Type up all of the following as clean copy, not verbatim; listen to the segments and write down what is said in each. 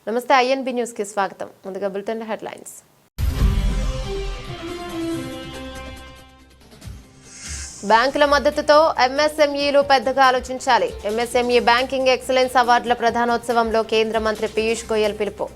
నమస్తే INB news కి స్వాగతం. ముందుగా బులెటిన్ హెడ్లైన్స్. బ్యాంకుల మద్దతుతో ఎంఎస్ఎంఈలు పెద్దగా ఆలోచించాలి. ఎంఎస్ఎంఈ బ్యాంకింగ్ ఎక్సలెన్స్ అవార్డుల ప్రధానోత్సవంలో కేంద్ర మంత్రి పీయూష్ గోయల్ పిలుపు.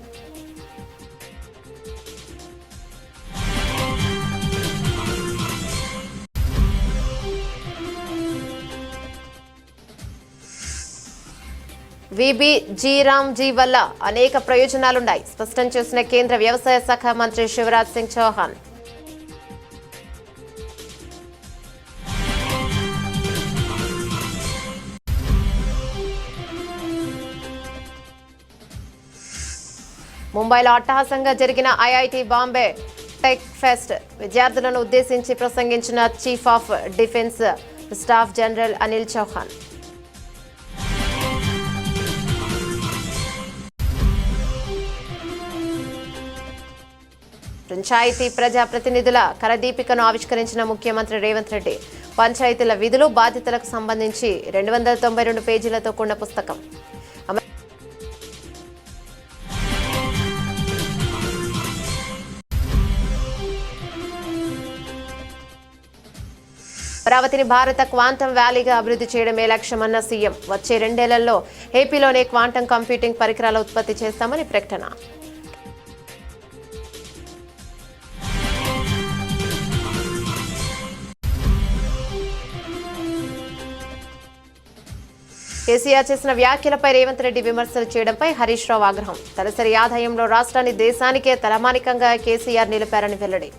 వీబీజీ వల్ల అనేక ప్రయోజనాలున్నాయి స్పష్టం చేసిన కేంద్ర వ్యవసాయ శాఖ మంత్రి శివరాజ్ సింగ్ చౌహాన్. ముంబైలో అట్టహాసంగా జరిగిన ఐఐటి బాంబే టెక్ ఫెస్ట్ విద్యార్థులను ఉద్దేశించి ప్రసంగించిన chief of defence staff general Anil Chauhan. Panchayat ప్రజాప్రతినిధుల కరదీపికను ఆవిష్కరించిన ముఖ్యమంత్రి రేవంత్ రెడ్డి. పంచాయతీల విధులు బాధ్యతలకు సంబంధించి 292 పేజీలతో కూడిన పుస్తకం. అమరావతిని భారత క్వాంటం వ్యాలీగా అభివృద్ధి చేయడమే లక్ష్యమన్న సీఎం. వచ్చే 2 ఏళ్లలో ఏపీలోనే క్వాంటం కంప్యూటింగ్ పరికరాల ఉత్పత్తి చేస్తామని ప్రకటన. కేసీఆర్ చేసిన వ్యాఖ్యలపై రేవంత్ రెడ్డి విమర్శలు చేయడంపై హరీష్ రావు ఆగ్రహం. తలసరి ఆదాయంలో రాష్ట్రాన్ని దేశానికే తలమానికంగా కేసీఆర్ నిలిపారని వెల్లడి.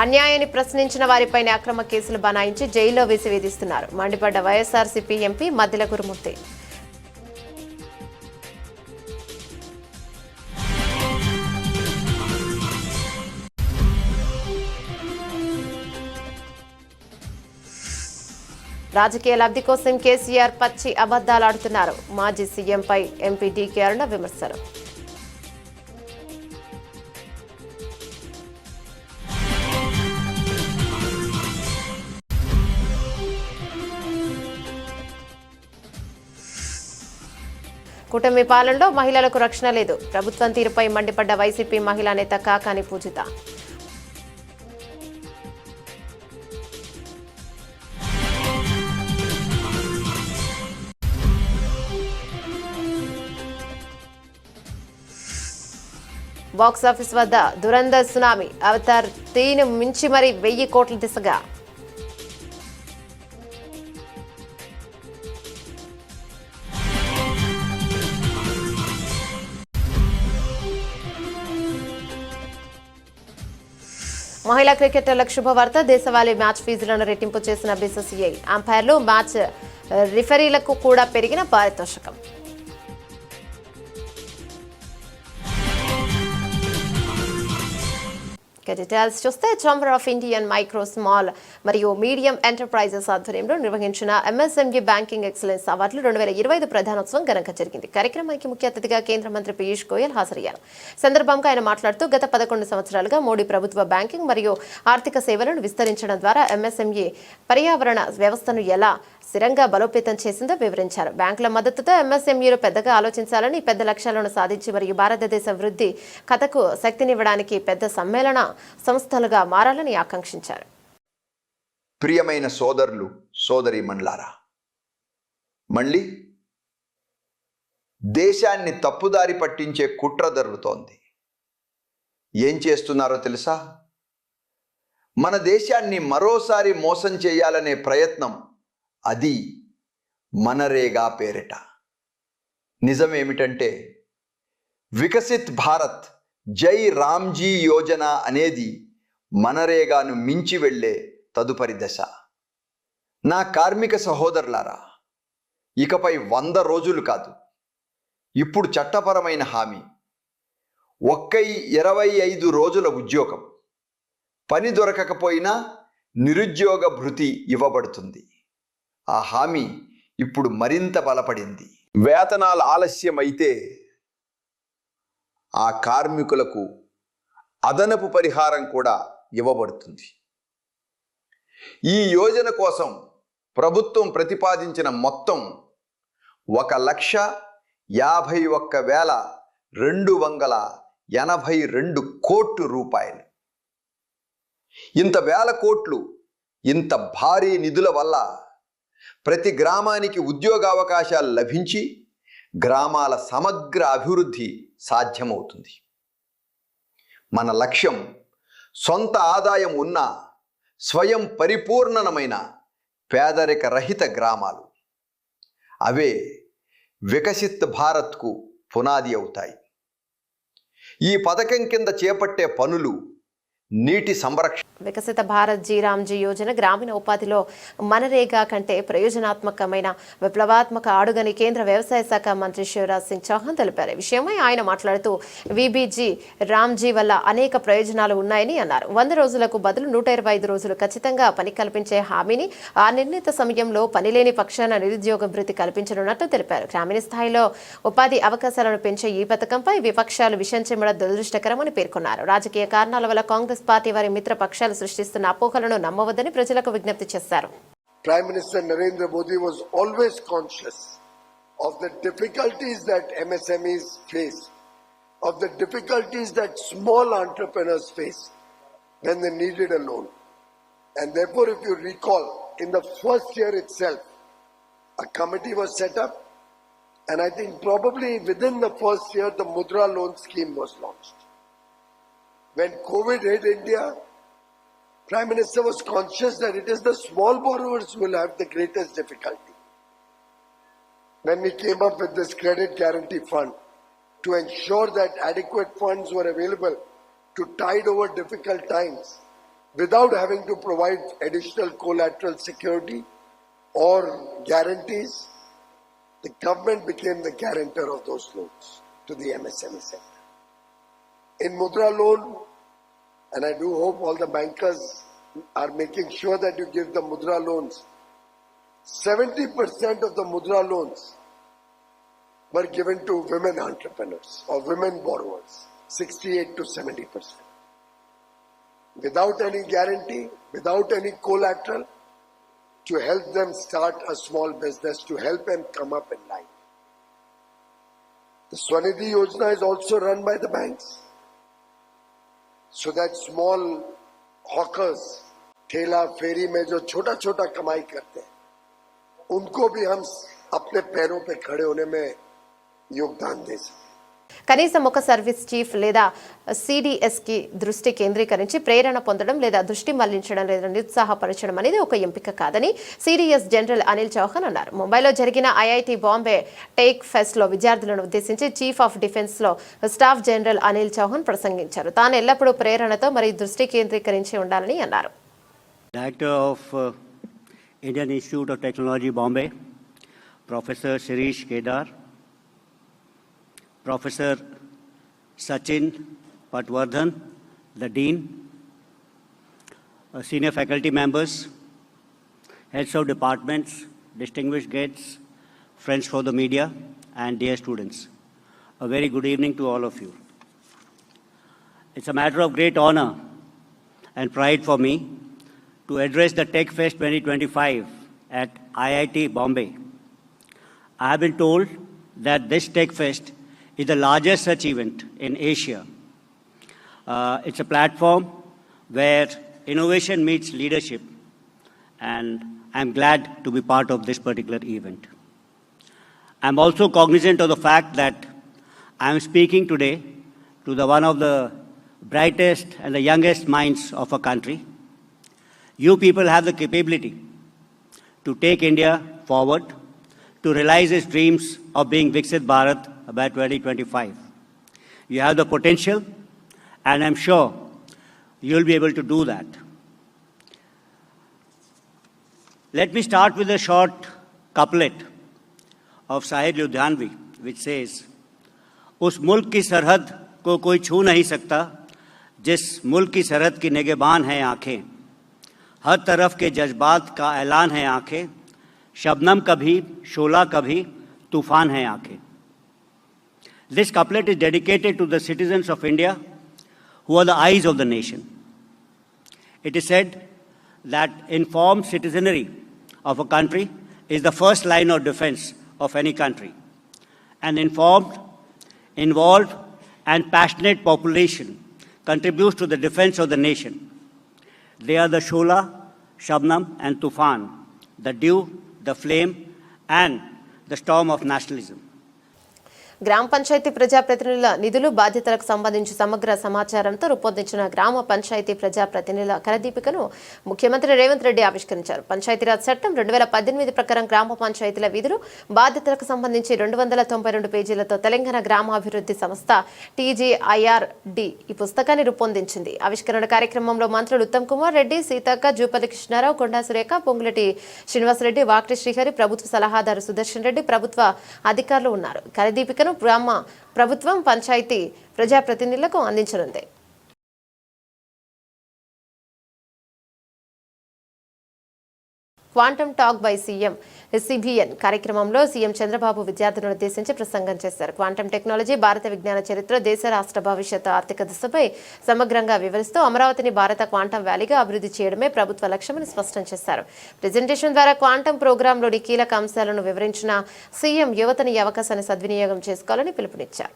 అన్యాయాన్ని ప్రశ్నించిన వారిపైనే అక్రమ కేసులు బనాయించి జైల్లో వేసి వేధిస్తున్నారు. మండిపడ్డ వైఎస్ఆర్సీపీ ఎంపీ మద్దిల గురుమూర్తి. రాజకీయ లబ్ధి కోసం కేసీఆర్ పచ్చి అబద్దాలాడుతున్నారు. మాజీ సీఎంపై ఎంపీ డీకే అరుణ విమర్శలు. కూటమి పాలనలో మహిళలకు రక్షణ లేదు. ప్రభుత్వం తీరుపై మండిపడ్డ వైసీపీ మహిళా నేత కాకాని పూజిత. బాక్సాఫీస్ వద్ద దురంధర్ సునామీ. అవతార్ 3 మించి మరి 1000 కోట్ల దిశగా. మహిళా క్రికెటర్లకు శుభవార్త. దేశవాళీ మ్యాచ్ ఫీజులను రెట్టింపు చేసిన బీసీసీఐ. అంపైర్లు, మ్యాచ్ రిఫరీలకు కూడా పెరిగిన పారితోషికం. డీటెయిల్స్ చూస్తే chamber of Indian micro, small మరియు మీడియం ఎంటర్ప్రైజెస్ ఆధ్వర్యంలో నిర్వహించిన ఎంఎస్ఎంఈ బ్యాంకింగ్ ఎక్సలెన్స్ అవార్డులు 2025 ప్రధానోత్సవం ఘనంగా జరిగింది. కార్యక్రమానికి ముఖ్య అతిథిగా కేంద్ర మంత్రి పీయూష్ గోయల్ హాజరయ్యారు. సందర్భంగా ఆయన మాట్లాడుతూ గత 11 సంవత్సరాలుగా మోడీ ప్రభుత్వ బ్యాంకింగ్ మరియు ఆర్థిక సేవలను విస్తరించడం ద్వారా ఎంఎస్ఎంఈ పర్యావరణ వ్యవస్థను ఎలా స్థిరంగా బలోపేతం చేసిందో వివరించారు. బ్యాంకుల మద్దతుతో ఎంఎస్ఎంఈలు పెద్దగా ఆలోచించాలని, పెద్ద లక్ష్యాలను సాధించి మరియు భారతదేశ వృద్ధి కథకు శక్తినివ్వడానికి పెద్ద సమ్మేళన సంస్థలుగా మారాలని ఆకాంక్షించారు. ప్రియమైన సోదరులు, సోదరీమణులారా, మళ్ళీ దేశాన్ని తప్పుదారి పట్టించే కుట్ర జరుగుతోంది. ఏం చేస్తున్నారో తెలుసా? మన దేశాన్ని మరోసారి మోసం చేయాలనే ప్రయత్నం. అది మనరేగా పేరిట. నిజమేమిటంటే, వికసిత్ భారత్ జై రామ్జీ యోజన అనేది మనరేగాను మించి వెళ్ళే తదుపరి దశ. నా కార్మిక సహోదరులారా, ఇకపై 100 రోజులు కాదు, ఇప్పుడు చట్టపరమైన హామీ 25 రోజుల ఉద్యోగం. పని దొరకకపోయినా నిరుద్యోగ భృతి ఇవ్వబడుతుంది. ఆ హామీ ఇప్పుడు మరింత బలపడింది. వేతనాలు ఆలస్యమైతే ఆ కార్మికులకు అదనపు పరిహారం కూడా ఇవ్వబడుతుంది. ఈ యోజన కోసం ప్రభుత్వం ప్రతిపాదించిన మొత్తం 1,51,282 కోట్ల రూపాయలు. ఇంత వేల కోట్లు, ఇంత భారీ నిధుల వల్ల ప్రతి గ్రామానికి ఉద్యోగావకాశాలు లభించి గ్రామాల సమగ్ర అభివృద్ధి సాధ్యమవుతుంది. మన లక్ష్యం సొంత ఆదాయం ఉన్న స్వయం పరిపూర్ణమైన పేదరిక రహిత గ్రామాలు. అవే వికసిత్ భారత్కు పునాది అవుతాయి. ఈ పథకం కింద చేపట్టే పనులు నీటి సంరక్షణ, వికసిత భారత్ జీరామ్జీ యోజన గ్రామీణ ఉపాధిలో మనరేగా కంటే ప్రయోజనాత్మకమైన విప్లవాత్మక అడుగని కేంద్ర వ్యవసాయ శాఖ మంత్రి శివరాజ్ సింగ్ చౌహాన్ తెలిపారు. ఈ విషయమై ఆయన మాట్లాడుతూ విబీజీ రామ్జీ వల్ల అనేక ప్రయోజనాలు ఉన్నాయని అన్నారు. 100 రోజులకు బదులు 125 రోజులు ఖచ్చితంగా పని కల్పించే హామీని ఆ నిర్ణీత సమయంలో పనిలేని పక్షాన నిరుద్యోగ భృతి కల్పించనున్నట్లు తెలిపారు. గ్రామీణ స్థాయిలో ఉపాధి అవకాశాలను పెంచే ఈ పథకంపై విపక్షాలు విషం చెమ్మడం దురదృష్టకరమని పేర్కొన్నారు. రాజకీయ కారణాల వల్ల కాంగ్రెస్ పార్టీ వారి మిత్ర పక్షాలు సృష్టిస్తున్న అపోహలను నమ్మవద్దని ప్రజలకు విజ్ఞప్తి చేశారు. Prime Minister Narendra Modi was always conscious of the difficulties that MSMEs face, of the difficulties that small entrepreneurs face when they needed a loan. And therefore, if you recall, in the first year itself, a committee was set up, and I think probably within the first year, the Mudra loan scheme was launched. When COVID hit India, Prime Minister was conscious that it is the small borrowers who will have the greatest difficulty. When we came up with this credit guarantee fund to ensure that adequate funds were available to tide over difficult times without having to provide additional collateral security or guarantees, the government became the guarantor of those loans to the MSME sector. In Mudra loan, and I do hope all the bankers are making sure that you give the Mudra loans, 70% of the Mudra loans were given to women entrepreneurs or women borrowers, 68 to 70%. Without any guarantee, without any collateral, to help them start a small business, to help them come up in life. The Swanidhi Yojana is also run by the banks, so that small hawkers, ठेला फेरी में जो छोटा छोटा कमाई करते हैं, उनको भी हम अपने पैरों पे खड़े होने में योगदान दे सकें. కనీసం ఒక సర్వీస్ చీఫ్ లేదా సిడిఎస్ కి దృష్టి కేంద్రీకరించి ప్రేరణ పొందడం లేదా దృష్టి మళ్లించడం లేదా నిరుత్సాహపరచడం అనేది ఒక ఎంపిక కాదని సిడిఎస్ జనరల్ అనిల్ చౌహాన్ అన్నారు. ముంబైలో జరిగిన ఐఐటి బాంబే టేక్ ఫెస్ట్ లో విద్యార్థులను ఉద్దేశించి చీఫ్ ఆఫ్ డిఫెన్స్ లో స్టాఫ్ జనరల్ అనిల్ చౌహాన్ ప్రసంగించారు. తాను ఎల్లప్పుడూ ప్రేరణతో మరియు దృష్టి కేంద్రీకరించి ఉండాలని అన్నారు. Director of Indian institute of technology Bombay professor Shirish Kedar, Professor Sachin Patwardhan, the Dean, senior faculty members, heads of departments, distinguished guests, friends for the media, and dear students. A very good evening to all of you. It's a matter of great honor and pride for me to address the Tech Fest 2025 at IIT Bombay. I have been told that this Tech Fest is the largest such event in Asia. It's a platform where innovation meets leadership, and I'm glad to be part of this particular event. I'm also cognizant of the fact that I'm speaking today to one of the brightest and the youngest minds of our country. You people have the capability to take India forward, to realize its dreams of being Viksit Bharat by 2025. You have the potential, and I'm sure you'll be able to do that. Let me start with a short couplet of Sahir Ludhianvi, which says, उस मुल्क की सरहद को कोई छू नहीं सकता जिस मुल्क की सरहद की निगहबान हैं आंखें, हर तरफ के जज्बात का ऐलान है आंखें, शबनम कभी शोला कभी तूफान है आंखें. This couplet is dedicated to the citizens of India who are the eyes of the nation. it is said that informed citizenry of a country is the first line of defense of any country. An informed, involved, and passionate population contributes to the defense of the nation. They are the Shola, Shabnam, and Tufan, the dew, the flame, and the storm of nationalism. గ్రామ పంచాయతీ ప్రజాప్రతినిధుల నిధులు బాధ్యతలకు సంబంధించి సమగ్ర సమాచారంతో రూపొందించిన గ్రామ పంచాయతీ ప్రజాప్రతినిధుల కరదీపికను ముఖ్యమంత్రి రేవంత్ రెడ్డి ఆవిష్కరించారు. పంచాయతీరాజ్ చట్టం 2018 ప్రకారం గ్రామ పంచాయతీల విధులు బాధ్యతలకు సంబంధించి 292 పేజీలతో తెలంగాణ గ్రామాభివృద్ధి సంస్థ TGIRD ఈ పుస్తకాన్ని రూపొందించింది. ఆవిష్కరణ కార్యక్రమంలో మంత్రులు ఉత్తమ్ కుమార్ రెడ్డి, సీతక్క, జూపల్లి కృష్ణారావు, కొండా సురేఖ, పొంగులటి శ్రీనివాసరెడ్డి, వాక్టి శ్రీహరి, ప్రభుత్వ సలహాదారు సుదర్శన్ రెడ్డి, ప్రభుత్వ అధికారులు ఉన్నారు. కరదీపిక గ్రామ ప్రభుత్వం పంచాయతీ ప్రజాప్రతినిధులకు అందించనుంది. Quantum talk by CM CBN కార్యక్రమంలో సీఎం చంద్రబాబు విద్యార్థులను ఉద్దేశించి ప్రసంగం చేశారు. క్వాంటమ్ టెక్నాలజీ, భారత విజ్ఞాన చరిత్ర, దేశ రాష్ట్ర భవిష్యత్తు, ఆర్థిక దిశపై సమగ్రంగా వివరిస్తూ అమరావతిని భారత క్వాంటమ్ వ్యాలీగా అభివృద్ధి చేయడమే ప్రభుత్వ లక్ష్యమని స్పష్టం చేశారు. ప్రెజెంటేషన్ ద్వారా క్వాంటమ్ ప్రోగ్రాంలోని కీలక అంశాలను వివరించిన సీఎం యువతని ఈ అవకాశాన్ని సద్వినియోగం చేసుకోవాలని పిలుపునిచ్చారు.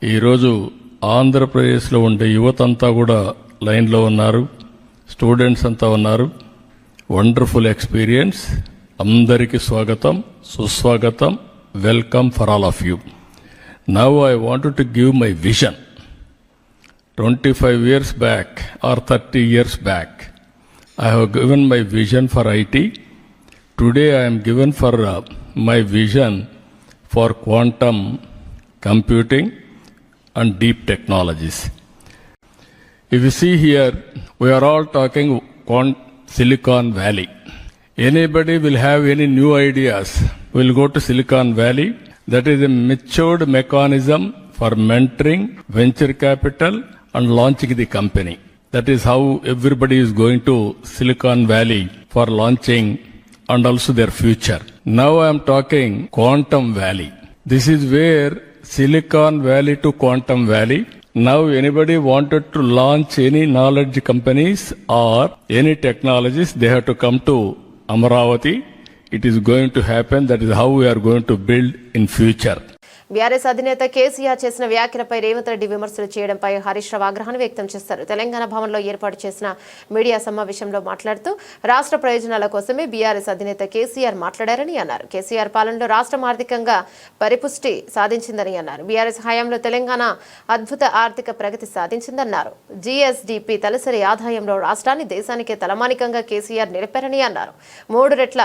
ఈరోజు ఆంధ్రప్రదేశ్లో ఉండే యువత అంతా కూడా లైన్లో ఉన్నారు, స్టూడెంట్స్ అంతా ఉన్నారు. Wonderful experience. అందరికీ స్వాగతం, సుస్వాగతం, welcome for all of you. Now I wanted to give my vision. 25 years back or 30 years back, I have given my vision for IT. Today I am given for my vision for quantum computing and deep technologies. If you see here, we are all talking Silicon Valley. Anybody will have any new ideas, will go to Silicon Valley. That is a matured mechanism for mentoring, venture capital, and launching the company. That is how everybody is going to Silicon Valley for launching and also their future. Now I am talking Quantum Valley. This is where Silicon Valley to Quantum Valley. Now anybody wanted to launch any knowledge companies or any technologies, they have to come to Amaravati. It is going to happen. That is how we are going to build in future. BRS అధినేత కేసీఆర్ చేసిన వ్యాఖ్యలపై రేవంత్ రెడ్డి విమర్శలు చేయడంపై హరీష్ రావు ఆగ్రహాన్ని వ్యక్తం చేశారు. తెలంగాణ భవన్లో ఏర్పాటు చేసిన మీడియా సమావేశంలో మాట్లాడుతూ రాష్ట్ర ప్రయోజనాల కోసమే బీఆర్ఎస్ అధినేత కేసీఆర్ మాట్లాడారని అన్నారు. కేసీఆర్ పాలనలో రాష్ట్రం ఆర్థికంగా పరిపుష్టి సాధించిందని అన్నారు. బీఆర్ఎస్ హయాంలో తెలంగాణ అద్భుత ఆర్థిక ప్రగతి సాధించిందన్నారు. జీఎస్డీపీ తలసరి ఆదాయంలో రాష్ట్రాన్ని దేశానికే తలమానికంగా కేసీఆర్ నిలిపారని అన్నారు. 3 రెట్ల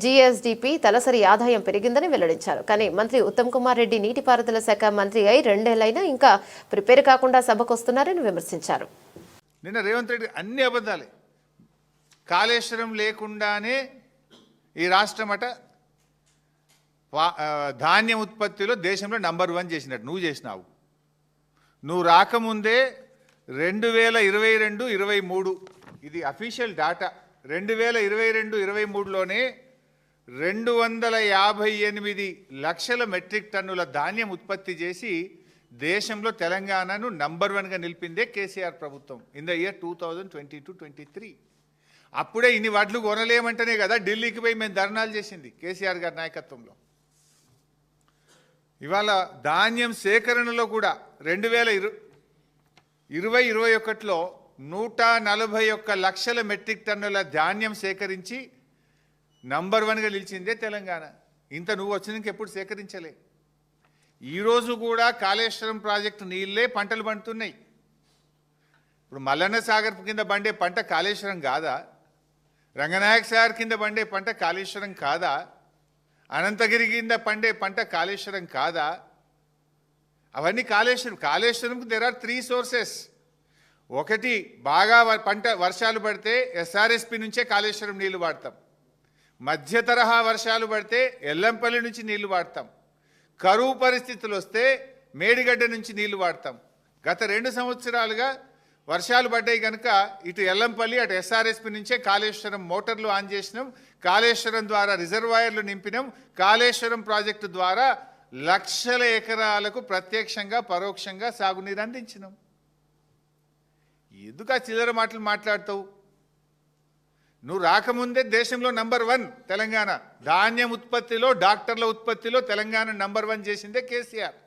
జీఎస్డీపీ తలసరి ఆదాయం పెరిగిందని వెల్లడించారు. కానీ మంత్రి ఉత్తమ్ కుమార్ రెడ్డి నీటిపారుదల శాఖ మంత్రి అయి 2 ఏళ్లైనా ఇంకా ప్రిపేర్ కాకుండా సభకు వస్తున్నారని విమర్శించారు. నిన్న రేవంత్ రెడ్డి అన్ని అబద్ధాలే. కాళేశ్వరం లేకుండానే ఈ రాష్ట్రమట ధాన్యం ఉత్పత్తిలో దేశంలో నంబర్ 1 చేసినట్టు నువ్వు చేసినావు. నువ్వు రాకముందే 2022-23 ఇది అఫీషియల్ డాటా. 2022-23లోనే 258 లక్షల మెట్రిక్ టన్నుల ధాన్యం ఉత్పత్తి చేసి దేశంలో తెలంగాణను నంబర్ 1గా నిలిపిందే కేసీఆర్ ప్రభుత్వం ఇన్ ద ఇయర్ 2022-23. అప్పుడే ఇన్ని వడ్లు కొనలేమంటేనే కదా ఢిల్లీకి పోయి మేము ధర్నాలు చేసింది కేసీఆర్ గారి నాయకత్వంలో. ఇవాళ ధాన్యం సేకరణలో కూడా 2020-21లో 141 లక్షల మెట్రిక్ టన్నుల ధాన్యం సేకరించి నంబర్ 1గా నిలిచిందే తెలంగాణ. ఇంత నువ్వు వచ్చినాక ఎప్పుడు సేకరించలే. ఈరోజు కూడా కాళేశ్వరం ప్రాజెక్టు నీళ్ళే పంటలు పండుతున్నాయి. ఇప్పుడు మల్లన్న సాగర్ కింద పండే పంట కాళేశ్వరం కాదా? రంగనాయక సాగర్ కింద పండే పంట కాళేశ్వరం కాదా? అనంతగిరి కింద పండే పంట కాళేశ్వరం కాదా? అవన్నీ కాళేశ్వరంకి దేర్ ఆర్ 3 సోర్సెస్. ఒకటి, బాగా పంట వర్షాలు పడితే ఎస్ఆర్ఎస్పి నుంచే కాళేశ్వరం నీళ్లు వాడతాం. మధ్య తరహా వర్షాలు పడితే ఎల్లంపల్లి నుంచి నీళ్లు వాడతాం. కరువు పరిస్థితులు వస్తే మేడిగడ్డ నుంచి నీళ్లు వాడతాం. గత 2 సంవత్సరాలుగా వర్షాలు పడ్డాయి కనుక ఇటు ఎల్లంపల్లి అటు ఎస్ఆర్ఎస్పి నుంచే కాళేశ్వరం మోటార్లు ఆన్ చేసినాం. కాళేశ్వరం ద్వారా రిజర్వాయర్లు నింపినాం. కాళేశ్వరం ప్రాజెక్టు ద్వారా లక్షల ఎకరాలకు ప్రత్యక్షంగా పరోక్షంగా సాగునీరు అందించినాం. ఎందుకు ఆ చిల్లర మాటలు మాట్లాడతావు? నువ్వు రాకముందే దేశంలో నంబర్ 1 తెలంగాణ. ధాన్యం ఉత్పత్తిలో, డాక్టర్ల ఉత్పత్తిలో తెలంగాణ నంబర్ 1 చేసిందే కేసీఆర్.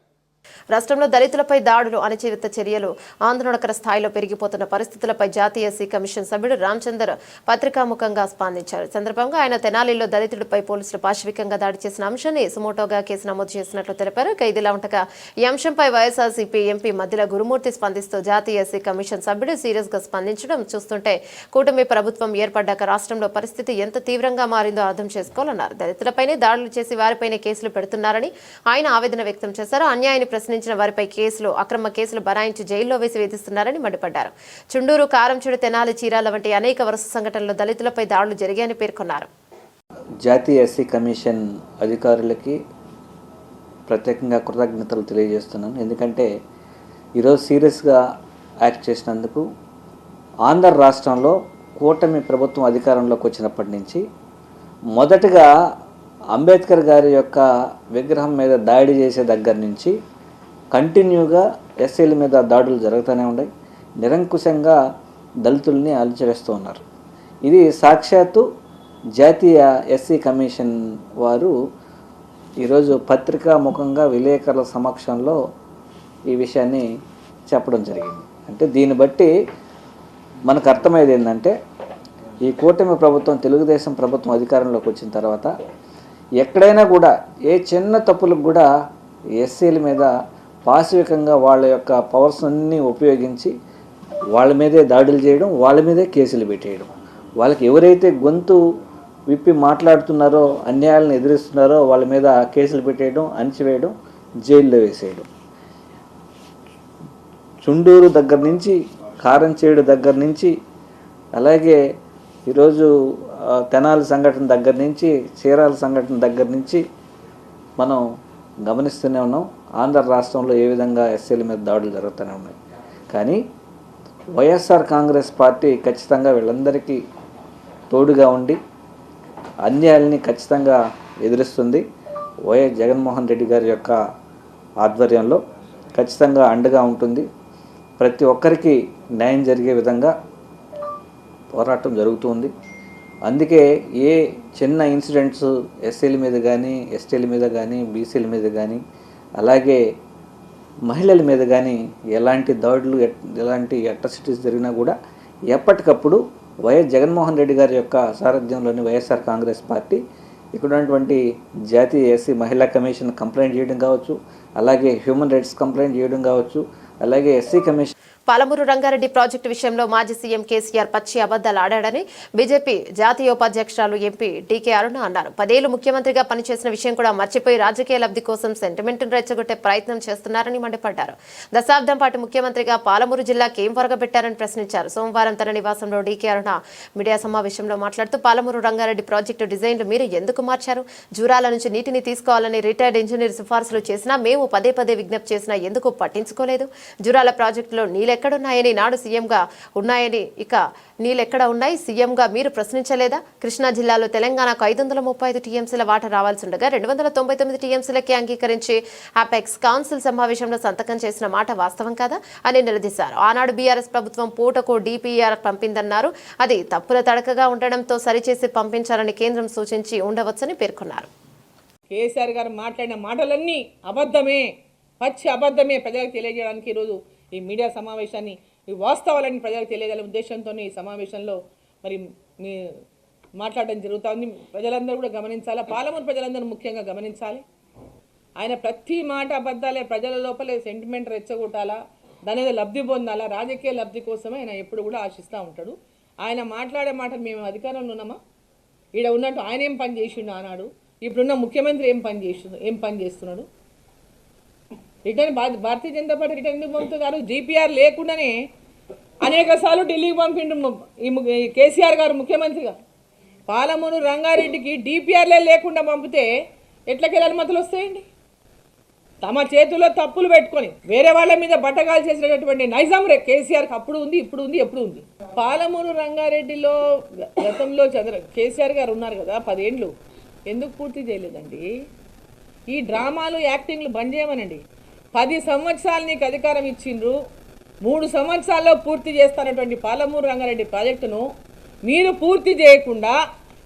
రాష్ట్రంలో దళితులపై దాడులు, అణచివేత చర్యలు, ఆందోళనకర స్థాయిలో పెరిగిపోతున్న పరిస్థితులపై జాతీయ ఎస్సీ కమిషన్ సభ్యుడు రామచందర్ పత్రికాముఖంగా స్పందించారు. సందర్భంగా ఆయన తెనాలిలో దళితుడిపై పోలీసులు పాశవికంగా దాడి చేసిన అంశాన్ని సుమోటోగా కేసు నమోదు చేసినట్లు తెలిపారు. ఖైదీలా ఉండగా ఈ అంశంపై వైఎస్ఆర్సీపీ ఎంపీ మధ్యల గురుమూర్తి స్పందిస్తూ జాతీయ ఎస్సీ కమిషన్ సభ్యుడు సీరియస్ గా స్పందించడం చూస్తుంటే కూటమి ప్రభుత్వం ఏర్పడ్డాక రాష్ట్రంలో పరిస్థితి ఎంత తీవ్రంగా మారిందో అర్థం చేసుకోవాలన్నారు. దళితులపైనే దాడులు చేసి వారిపైనే కేసులు పెడుతున్నారని ఆయన ఆవేదన వ్యక్తం చేశారు. అన్యాయాన్ని ప్రశ్నించిన వారిపై కేసులు, అక్రమ కేసులు బనాయించి జైల్లో వేసి వేధిస్తున్నారని మండిపడ్డారు. చుండూరు, కారంచెడు, తెనాలి, చీరాల వంటి అనేక వరుస సంఘటనల్లో దళితులపై దాడులు జరిగాయని పేర్కొన్నారు. జాతీయ ఎస్సీ కమిషన్ అధికారులకి ప్రత్యేకంగా కృతజ్ఞతలు తెలియజేస్తున్నాను. ఎందుకంటే ఈరోజు సీరియస్గా యాక్ట్ చేసినందుకు. ఆంధ్ర రాష్ట్రంలో కూటమి ప్రభుత్వం అధికారంలోకి వచ్చినప్పటి నుంచి మొదటగా అంబేద్కర్ గారి యొక్క విగ్రహం మీద దాడి చేసే దగ్గర నుంచి కంటిన్యూగా ఎస్సీల మీద దాడులు జరుగుతూనే ఉన్నాయి. నిరంకుశంగా దళితుల్ని అలచివేస్తూ ఉన్నారు. ఇది సాక్షాత్తు జాతీయ ఎస్సీ కమిషన్ వారు ఈరోజు పత్రికా ముఖంగా విలేకరుల సమక్షంలో ఈ విషయాన్ని చెప్పడం జరిగింది. అంటే దీన్ని బట్టి మనకు అర్థమయ్యేది ఏంటంటే ఈ కూటమి ప్రభుత్వం, తెలుగుదేశం ప్రభుత్వం అధికారంలోకి వచ్చిన తర్వాత ఎక్కడైనా కూడా ఏ చిన్న తప్పులకు కూడా ఎస్సీల మీద పాశవికంగా వాళ్ళ యొక్క పవర్స్ అన్నీ ఉపయోగించి వాళ్ళ మీదే దాడులు చేయడం, వాళ్ళ మీదే కేసులు పెట్టేయడం, వాళ్ళకి ఎవరైతే గొంతు విప్పి మాట్లాడుతున్నారో, అన్యాయాలను ఎదిరిస్తున్నారో వాళ్ళ మీద కేసులు పెట్టేయడం, అణచివేయడం, జైల్లో వేసేయడం. చుండూరు దగ్గర నుంచి, కారంచేడు దగ్గర నుంచి, అలాగే ఈరోజు తెనాలి సంఘటన దగ్గర నుంచి, చీరాల సంఘటన దగ్గర నుంచి మనం గమనిస్తూనే ఉన్నాం. ఆంధ్ర రాష్ట్రంలో ఏ విధంగా ఎస్సీల మీద దాడులు జరుగుతూనే ఉన్నాయి. కానీ వైఎస్ఆర్ కాంగ్రెస్ పార్టీ ఖచ్చితంగా వీళ్ళందరికీ తోడుగా ఉండి అన్యాయాల్ని ఖచ్చితంగా ఎదురిస్తుంది. వైఎస్ జగన్మోహన్ రెడ్డి గారి యొక్క ఆధ్వర్యంలో ఖచ్చితంగా అండగా ఉంటుంది. ప్రతి ఒక్కరికి న్యాయం జరిగే విధంగా పోరాటం జరుగుతుంది. అందుకే ఏ చిన్న ఇన్సిడెంట్స్ ఎస్సీల మీద కానీ, ఎస్టీల మీద కానీ, బీసీల మీద కానీ, అలాగే మహిళల మీద కానీ ఎలాంటి దాడులు, ఎలాంటి అట్రాసిటీస్ జరిగినా కూడా ఎప్పటికప్పుడు వైఎస్ జగన్మోహన్ రెడ్డి గారి యొక్క సారథ్యంలోని వైఎస్ఆర్ కాంగ్రెస్ పార్టీ ఇక్కడ ఉన్నటువంటి జాతీయ ఎస్సీ మహిళా కమిషన్ కంప్లైంట్ చేయడం కావచ్చు, అలాగే హ్యూమన్ రైట్స్ కంప్లైంట్ చేయడం కావచ్చు, అలాగే SC commission. Palamuru Rangareddy project విషయంలో మాజీ సీఎం కేసీఆర్ పచ్చి అబద్దాలు ఆడాడని బీజేపీ జాతీయ ఉపాధ్యక్షురాలు ఎంపీ డీకే అరుణ అన్నారు. 10 ఏళ్లు ముఖ్యమంత్రిగా పనిచేసిన విషయం కూడా మర్చిపోయి రాజకీయ లబ్ధి కోసం సెంటిమెంట్ను రెచ్చగొట్టే ప్రయత్నం చేస్తున్నారని మండిపడ్డారు. దశాబ్దం పాటు ముఖ్యమంత్రిగా పాలమూరు జిల్లాకి ఏం వరగబెట్టారని ప్రశ్నించారు. సోమవారం తన నివాసంలో డీకే అరుణ మీడియా సమావేశంలో మాట్లాడుతూ పాలమూరు రంగారెడ్డి ప్రాజెక్టు డిజైన్లు మీరు ఎందుకు మార్చారు? జూరాల నుంచి నీటిని తీసుకోవాలని రిటైర్డ్ ఇంజనీర్ సిఫార్సులు చేసినా, మేము పదే విజ్ఞప్తి చేసినా ఎందుకు పట్టించుకోలేదు? జూరాల ప్రాజెక్టులో నీళ్ళెక్కడున్నాయని నాడు సీఎంగా ఉన్నాయని, ఇక నీళ్ళెక్కడ ఉన్నాయి సీఎంగా మీరు ప్రశ్నించలేదా? కృష్ణా జిల్లాలో తెలంగాణకు 535 టీఎంసీల వాటా రావాల్సి ఉండగా 299 టీఎంసీలకే అంగీకరించి అపెక్స్ కౌన్సిల్ సమావేశంలో సంతకం చేసిన మాట వాస్తవం కాదా అని నిలదీశారు. ఆనాడు బీఆర్ఎస్ ప్రభుత్వం పూటకు డిపిఆర్ పంపిందన్నారు. అది తప్పుల తడకగా ఉండడంతో సరిచేసి పంపించాలని కేంద్రం సూచించి ఉండవచ్చని పేర్కొన్నారు. కేసీఆర్ గారు మాట్లాడిన మాటలన్నీ అబద్ధమే, పచ్చి అబద్ధమే. ప్రజలకు తెలియజేయడానికి ఈరోజు ఈ మీడియా సమావేశాన్ని, ఈ వాస్తవాలని ప్రజలకు తెలియజేయాలనే ఉద్దేశంతో ఈ సమావేశంలో మరి మీ మాట్లాడడం జరుగుతుంది. ప్రజలందరూ కూడా గమనించాలి, పాలమూరు ప్రజలందరూ ముఖ్యంగా గమనించాలి. ఆయన ప్రతి మాట అబద్ధాలే. ప్రజల లోపలే సెంటిమెంట్ రెచ్చగొట్టాలా, దాని మీద లబ్ధి పొందాలా, రాజకీయ లబ్ధి కోసమే ఆయన ఎప్పుడు కూడా ఆశిస్తూ ఉంటాడు. ఆయన మాట్లాడే మాటలు మేము అధికారంలో ఉన్నామా? ఈడ ఉన్నట్టు ఆయన ఏం పని చేసిండు ఆనాడు, ఇప్పుడున్న ముఖ్యమంత్రి ఏం పని చేస్తున్నాడు? Return Bharatiya Janata party return ఎందుకు పంపుతున్నారు? జీపీఆర్ లేకుండానే అనేక సార్లు ఢిల్లీకి పంపిండు ఈ కేసీఆర్ గారు ముఖ్యమంత్రిగా. పాలమూరు రంగారెడ్డికి డిపిఆర్లే లేకుండా పంపితే ఎట్లకెళ్ళి అనుమతులు వస్తాయండి? తమ చేతుల్లో తప్పులు పెట్టుకొని వేరే వాళ్ళ మీద బట్టగాలు చేసినటువంటి నైజాం కేసీఆర్కి అప్పుడు ఉంది, ఇప్పుడు ఉంది, ఎప్పుడు ఉంది. పాలమూరు రంగారెడ్డిలో గతంలో కేసీఆర్ గారు ఉన్నారు కదా 10 ఏళ్ళు, ఎందుకు పూర్తి చేయలేదండి? ఈ డ్రామాలు, యాక్టింగ్లు బంద్ చేయమనండి. 10 సంవత్సరాలు నీకు అధికారం ఇచ్చిండ్రు, 3 సంవత్సరాల్లో పూర్తి చేస్తున్నటువంటి పాలమూరు రంగారెడ్డి ప్రాజెక్టును మీరు పూర్తి చేయకుండా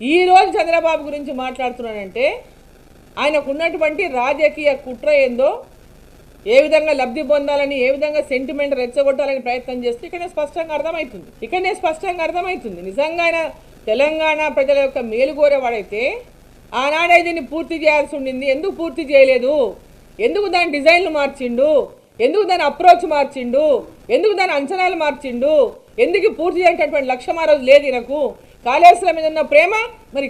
ఈరోజు చంద్రబాబు గురించి మాట్లాడుతున్నానంటే ఆయనకు ఉన్నటువంటి రాజకీయ కుట్ర ఏందో, ఏ విధంగా లబ్ధి పొందాలని, ఏ విధంగా సెంటిమెంట్ రెచ్చగొట్టాలని ప్రయత్నం చేస్తే ఇక్కడనే స్పష్టంగా అర్థమవుతుంది. నిజంగా ఆయన తెలంగాణ ప్రజల యొక్క మేలు కోరేవాడైతే ఆనాడే దీన్ని పూర్తి చేయాల్సి ఉండింది. ఎందుకు పూర్తి చేయలేదు? ఎందుకు దాని డిజైన్లు మార్చిండు? ఎందుకు దాని అప్రోచ్ మార్చిండు? ఎందుకు దాని అంచనాలు మార్చిండు? ఎందుకు పూర్తి చేసేటటువంటి లక్ష్యం ఆ రోజు లేదు ఈయనకు? కాళేశ్వరం మీద ఉన్న ప్రేమ మరి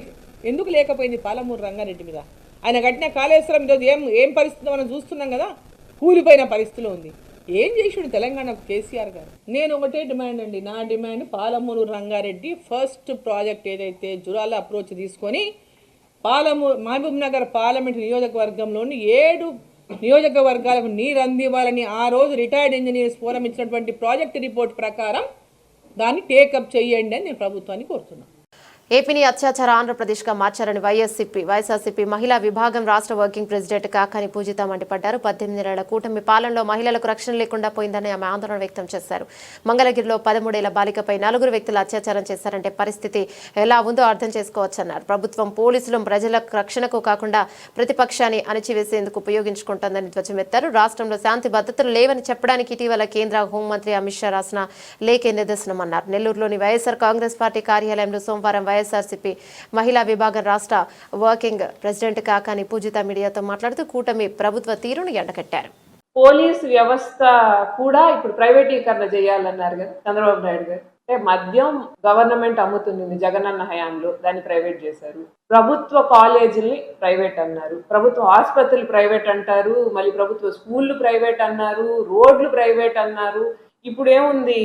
ఎందుకు లేకపోయింది పాలమూరు రంగారెడ్డి మీద? ఆయన కట్టిన కాళేశ్వరం ఈరోజు ఏం పరిస్థితి మనం చూస్తున్నాం కదా, కూలిపోయిన పరిస్థితిలో ఉంది. ఏం చేసాడు తెలంగాణకు కేసీఆర్ గారు? నేను ఒకటే డిమాండ్ అండి, నా demand Palamuru Rangareddy first project ఏదైతే జురాల అప్రోచ్ తీసుకొని మహబూబ్ నగర్ పార్లమెంట్ నియోజకవర్గంలోని 7 నియోజకవర్గాలకు నీరు అందివ్వాలని ఆ రోజు రిటైర్డ్ ఇంజనీర్స్ ఫోరం ఇచ్చినటువంటి ప్రాజెక్ట్ రిపోర్ట్ ప్రకారం దాన్ని టేకప్ చేయండి అని నేను ప్రభుత్వాన్ని కోరుతున్నాను. ఏపీని అత్యాచార ఆంధ్రప్రదేశ్గా మార్చారని వైఎస్ఆర్సీపీ మహిళా విభాగం రాష్ట్ర వర్కింగ్ ప్రెసిడెంట్ కాకాని పూజిత మండిపడ్డారు. 18 ఏళ్ల కూటమి పాలనలో మహిళలకు రక్షణ లేకుండా పోయిందని ఆమె ఆందోళన వ్యక్తం చేశారు. మంగళగిరిలో 13 ఏళ్ల బాలికపై 4 వ్యక్తులు అత్యాచారం చేశారంటే పరిస్థితి ఎలా ఉందో అర్థం చేసుకోవచ్చన్నారు. ప్రభుత్వం పోలీసులు ప్రజల రక్షణకు కాకుండా ప్రతిపక్షాన్ని అణిచివేసేందుకు ఉపయోగించుకుంటోందని ధ్వజమెత్తారు. రాష్ట్రంలో శాంతి భద్రతలు లేవని చెప్పడానికి ఇటీవల కేంద్ర హోంమంత్రి అమిత్ షా రాసిన లేఖే నిదర్శనమన్నారు. నెల్లూరులోని వైఎస్ఆర్ కాంగ్రెస్ పార్టీ కార్యాలయంలో సోమవారం వైఎస్ఆర్సీపీ మహిళా విభాగం రాష్ట్ర వర్కింగ్ ప్రెసిడెంట్ కాకాని పూజిత మీడియాతో మాట్లాడుతూ కూటమి ప్రభుత్వ తీరును ఎండకట్టారు. పోలీసు వ్యవస్థ కూడా ఇప్పుడు ప్రైవేటీకరణ చేయాలన్నారు కదా చంద్రబాబు నాయుడు గారు. అంటే మద్యం గవర్నమెంట్ అమ్ముతుంది జగనన్న హయాంలో, దాన్ని ప్రైవేట్ చేశారు. ప్రభుత్వ కాలేజీల్ని ప్రైవేట్ అన్నారు, ప్రభుత్వ ఆసుపత్రులు ప్రైవేట్ అంటారు, మళ్ళీ ప్రభుత్వ స్కూళ్ళు ప్రైవేట్ అన్నారు, రోడ్లు ప్రైవేట్ అన్నారు. ఇప్పుడు ఏముంది,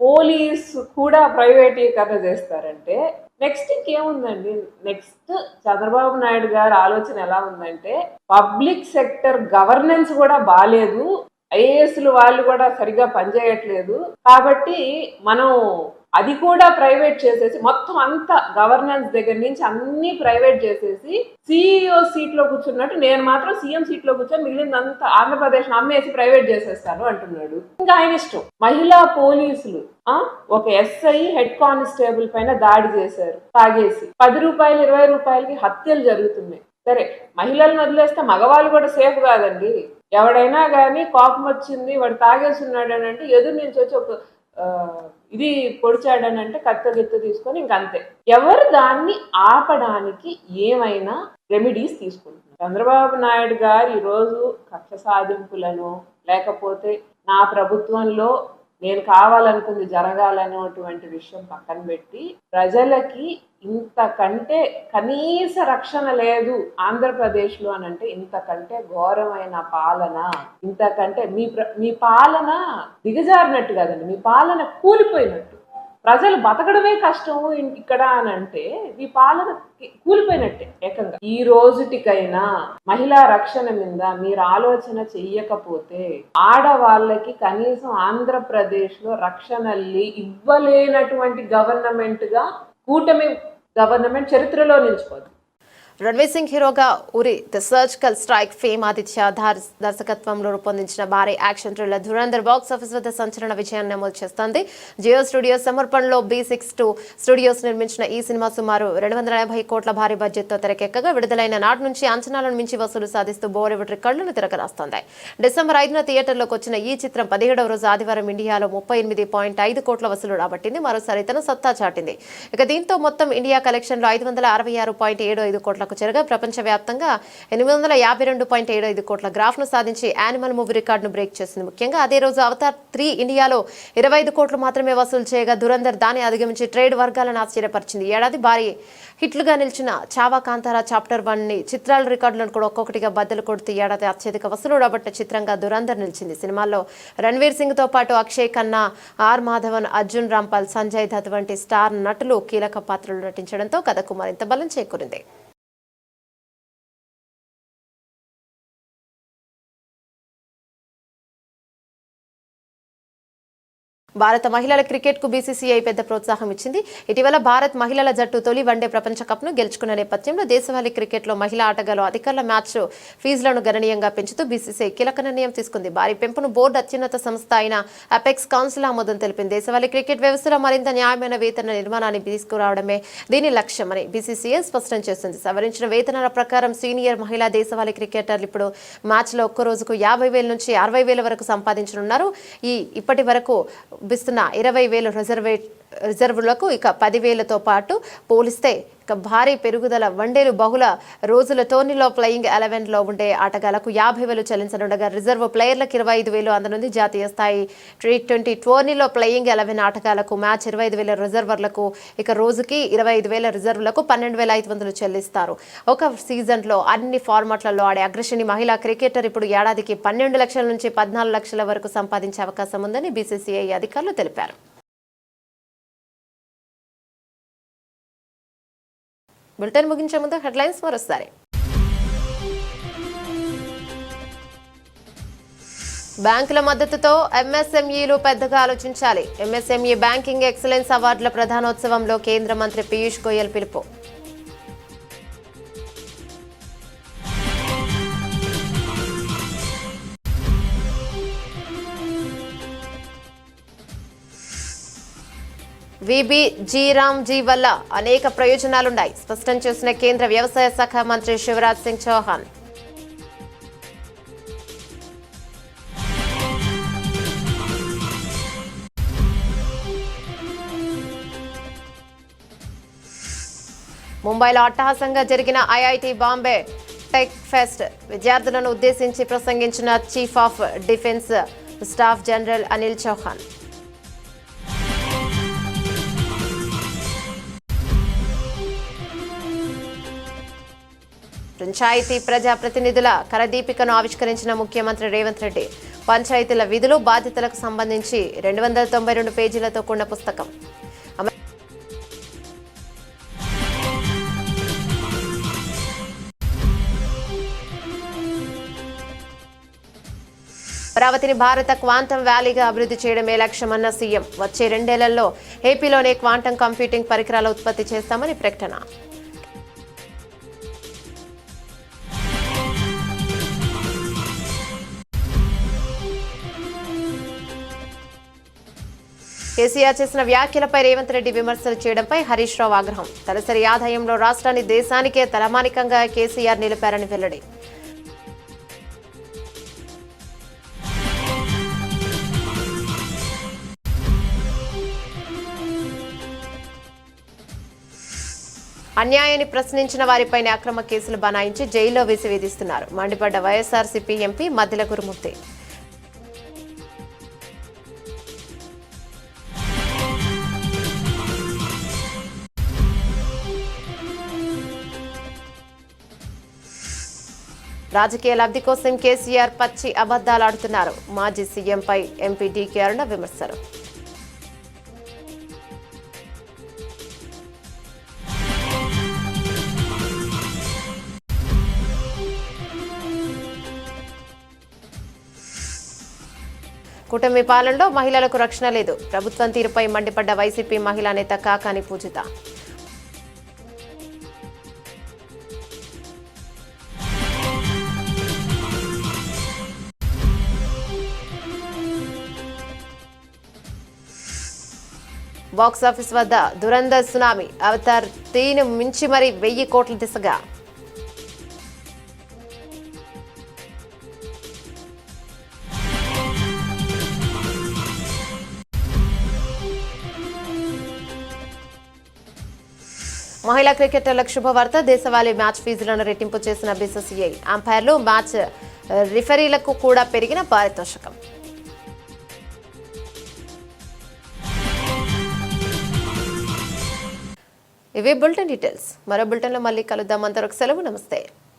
పోలీసు కూడా ప్రైవేటీకరణ చేస్తారంటే నెక్స్ట్ ఇంకేముందండి? నెక్స్ట్ చంద్రబాబు నాయుడు గారి ఆలోచన ఎలా ఉందంటే పబ్లిక్ సెక్టర్ గవర్నెన్స్ కూడా బాలేదు, ఐఏఎస్లు వాళ్ళు కూడా సరిగా పనిచేయట్లేదు, కాబట్టి మనం అది కూడా ప్రైవేట్ చేసేసి మొత్తం అంతా గవర్నెన్స్ దగ్గర నుంచి అన్ని ప్రైవేట్ చేసేసి సిఇఓ సీట్లో కూర్చున్నట్టు నేను మాత్రం సీఎం సీట్లో కూర్చొని మిగిలిందంతా ఆంధ్రప్రదేశ్ అమ్మేసి ప్రైవేట్ చేసేస్తాను అంటున్నాడు. ఇంకా ఆయన ఇష్టం. మహిళా పోలీసులు ఒక ఎస్ఐ హెడ్ కానిస్టేబుల్ పైన దాడి చేశారు తాగేసి. 10 రూపాయలు 20 రూపాయలకి హత్యలు జరుగుతున్నాయి. సరే, మహిళలను వదిలేస్తే మగవాళ్ళు కూడా సేఫ్ కాదండి. ఎవడైనా కానీ కోపం వచ్చింది వాడు తాగేస్తున్నాడు అని అంటే ఎదురు నుంచి వచ్చి ఒక ఇది పొడిచాడని అంటే కత్త తీసుకొని ఇంకంతే. ఎవరు దాన్ని ఆపడానికి ఏమైనా రెమెడీస్ తీసుకుంటున్నారు. చంద్రబాబు నాయుడు గారు ఈరోజు కక్ష సాధింపులను లేకపోతే నా ప్రభుత్వంలో నేను కావాలనుకుంది జరగాలనేటువంటి విషయం పక్కన పెట్టి ప్రజలకి ఇంతకంటే కనీస రక్షణ లేదు ఆంధ్రప్రదేశ్లో అని అంటే ఇంతకంటే ఘోరమైన పాలన, ఇంతకంటే మీ పాలన దిగజారినట్టు కాదండి, మీ పాలన కూలిపోయినట్టు. ప్రజలు బతకడమే కష్టం ఇక్కడ అని అంటే ఈ పాలన కూలిపోయినట్టే ఏకంగా. ఈ రోజుటికైనా మహిళా రక్షణ మీద మీరు ఆలోచన చెయ్యకపోతే ఆడవాళ్ళకి కనీసం ఆంధ్రప్రదేశ్ లో రక్షణల్ని ఇవ్వలేనటువంటి గవర్నమెంట్ గా కూటమి గవర్నమెంట్ చరిత్రలో నిలిచిపోతుంది. రణ్వీర్ సింగ్ హీరోగా Uri the surgical strike fame Aditya దర్శకత్వంలో రూపొందించిన భారీ action thriller Dhurandhar box office వద్ద సంచలన విజయాన్ని నమోదు చేస్తోంది. జియో స్టూడియోస్ సమర్పణలో B62 స్టూడియోస్ నిర్మించిన ఈ సినిమా సుమారు 280 కోట్ల భారీ బడ్జెట్తో తెరకెక్కగా విడుదలైన నాటి నుంచి అంచనాలను మించి వసూలు సాధిస్తూ బాలీవుడ్ రికార్డులను తిరగరాస్తోంది. డిసెంబర్ 5న థియేటర్లోకి వచ్చిన ఈ చిత్రం 17వ రోజు ఆదివారం ఇండియాలో 38.5 కోట్ల వసూలు రాబట్టింది. మరోసారి తన సత్తా చాటింది. ఇక దీంతో మొత్తం ఇండియా కలెక్షన్లో 566.75 కోట్లకు చేరగా ప్రపంచవ్యాప్తంగా 852.75 కోట్ల గ్రాఫ్ను సాధించి యానిమల్ మూవీ రికార్డును బ్రేక్ చేసింది. ముఖ్యంగా అదే రోజు అవతార్ 3 ఇండియాలో 25 కోట్లు మాత్రమే వసూలు చేయగా ధురంధర్ దాన్ని అధిగమించి ట్రేడ్ వర్గాలను ఆశ్చర్యపరిచింది. ఏడాది భారీ హిట్లుగా నిలిచిన చావా కాంతారా చాప్టర్ 1 చిత్రాల రికార్డులను కూడా ఒక్కొక్కటిగా బద్దలు కొడుతూ ఏడాది అత్యధిక వసూలు రాబట్టిన చిత్రంగా ధురంధర్ నిలిచింది. సినిమాల్లో రణ్వీర్ సింగ్ తో పాటు అక్షయ్ ఖన్నా, ఆర్ మాధవన్, అర్జున్ రాంపాల్, సంజయ్ దత్ వంటి స్టార్ నటులు కీలక పాత్రలు నటించడంతో కథకు మరింత బలం చేకూరింది. భారత మహిళల క్రికెట్కు బీసీసీఐ పెద్ద ప్రోత్సాహం ఇచ్చింది. ఇటీవల భారత్ మహిళల జట్టు తొలి వన్డే ప్రపంచ కప్ను గెలుచుకున్న నేపథ్యంలో దేశవాళీ క్రికెట్లో మహిళా ఆటగాళ్లు అధికారుల మ్యాచ్ ఫీజులను గణనీయంగా పెంచుతూ బీసీసీఐ కీలక నిర్ణయం తీసుకుంది. భారీ పెంపును బోర్డు అత్యున్నత సంస్థ అయిన అపెక్స్ కౌన్సిల్ ఆమోదం తెలిపింది. దేశవాళీ క్రికెట్ వ్యవస్థలో మరింత న్యాయమైన వేతన నిర్మాణాన్ని తీసుకురావడమే దీని లక్ష్యమని బీసీసీఐ స్పష్టం చేస్తుంది. సవరించిన వేతనాల ప్రకారం సీనియర్ మహిళా దేశవాళీ క్రికెటర్లు ఇప్పుడు మ్యాచ్లో ఒక్క రోజుకు 50,000 నుంచి 60,000 వరకు సంపాదించనున్నారు. ఇప్పటి వరకు ఇస్తున్న 20,000 రిజర్వులకు ఇక 10,000తో పాటు పోలిస్తే ఇక భారీ పెరుగుదల. వన్డేలు బహుళ రోజుల టోర్నీలో ప్లేయింగ్ 11లో ఉండే ఆటగాళ్లకు 50,000 చెల్లించనుండగా రిజర్వ్ ప్లేయర్లకు 25,000 అందనుంది. జాతీయ స్థాయి T20 టోర్నీలో ప్లేయింగ్ 11 ఆటగాళ్లకు మ్యాచ్ 25,000 రిజర్వర్లకు ఇక రోజుకి 25,000 రిజర్వులకు 12,500 చెల్లిస్తారు. ఒక సీజన్లో అన్ని ఫార్మాట్లలో ఆడే అగ్రశ్రేణి మహిళా క్రికెటర్ ఇప్పుడు ఏడాదికి 12 లక్షల నుంచి 14 లక్షల వరకు సంపాదించే అవకాశం ఉందని బీసీసీఐ అధికారులు తెలిపారు. బులెటిన్ ముగించే ముందు హెడ్లైన్స్ మరోసారి. బ్యాంకుల మద్దతుతో ఎంఎస్ఎంఈలు పెద్దగా ఆలోచించాలి. ఎంఎస్ఎంఈ బ్యాంకింగ్ ఎక్సలెన్స్ అవార్డుల ప్రధానోత్సవంలో కేంద్ర మంత్రి పీయూష్ గోయల్ పిలుపు. వీబీజీ వల్ల అనేక ప్రయోజనాలున్నాయి స్పష్టం చేసిన కేంద్ర వ్యవసాయ శాఖ మంత్రి శివరాజ్ సింగ్ చౌహాన్. ముంబైలో అట్టహాసంగా జరిగిన ఐఐటి బాంబే టెక్ ఫెస్ట్ విద్యార్థులను ఉద్దేశించి ప్రసంగించిన chief of defence staff general Anil Chauhan. Panchayat ప్రజాప్రతినిధుల కరదీపికను ఆవిష్కరించిన ముఖ్యమంత్రి రేవంత్ రెడ్డి. పంచాయతీల విధులు బాధ్యతలకు సంబంధించి 292 పేజీలతో కూడిన పుస్తకం. అమరావతిని భారత క్వాంటం వ్యాలీగా అభివృద్ధి చేయడమే లక్ష్యమన్న సీఎం. వచ్చే 2 ఏళ్లలో ఏపీలోనే క్వాంటం కంప్యూటింగ్ పరికరాల ఉత్పత్తి చేస్తామని ప్రకటన. కేసీఆర్ చేసిన వ్యాఖ్యలపై రేవంత్ రెడ్డి విమర్శలు చేయడంపై హరీష్ రావు ఆగ్రహం. తలసరి ఆదాయంలో రాష్ట్రాన్ని దేశానికే తలమానికంగా కేసీఆర్ నిలిపారని వెల్లడి. అన్యాయాన్ని ప్రశ్నించిన వారిపైనే అక్రమ కేసులు బనాయించి జైల్లో వేసి వేధిస్తున్నారు. మండిపడ్డ వైఎస్ఆర్సీపీ ఎంపీ మద్దిల గురుమూర్తి. రాజకీయ లబ్ధి కోసం కేసీఆర్ పచ్చి అబద్దాలాడుతున్నారు. మాజీ సీఎంపై ఎంపీ డీకే అరుణ విమర్శలు. కూటమి పాలనలో మహిళలకు రక్షణ లేదు. ప్రభుత్వం తీరుపై మండిపడ్డ వైసీపీ మహిళా నేత కాకాని పూజిత. బాక్సాఫీస్ వద్ద దురంధర్ సునామీ. అవతార్ 3 మించి మరి 1000 కోట్ల దిశగా. మహిళా క్రికెటర్లకు శుభవార్త. దేశవాళీ మ్యాచ్ ఫీజులను రెట్టింపు చేసిన బీసీసీఐ. అంపైర్లు, మ్యాచ్ రిఫరీలకు కూడా పెరిగిన పారితోషికం. ఇవే బులెటిన్ డీటెయిల్స్. మరో బులెటిన్లో మళ్ళీ కలుద్దాం. అంతవరకు సెలవు. నమస్తే.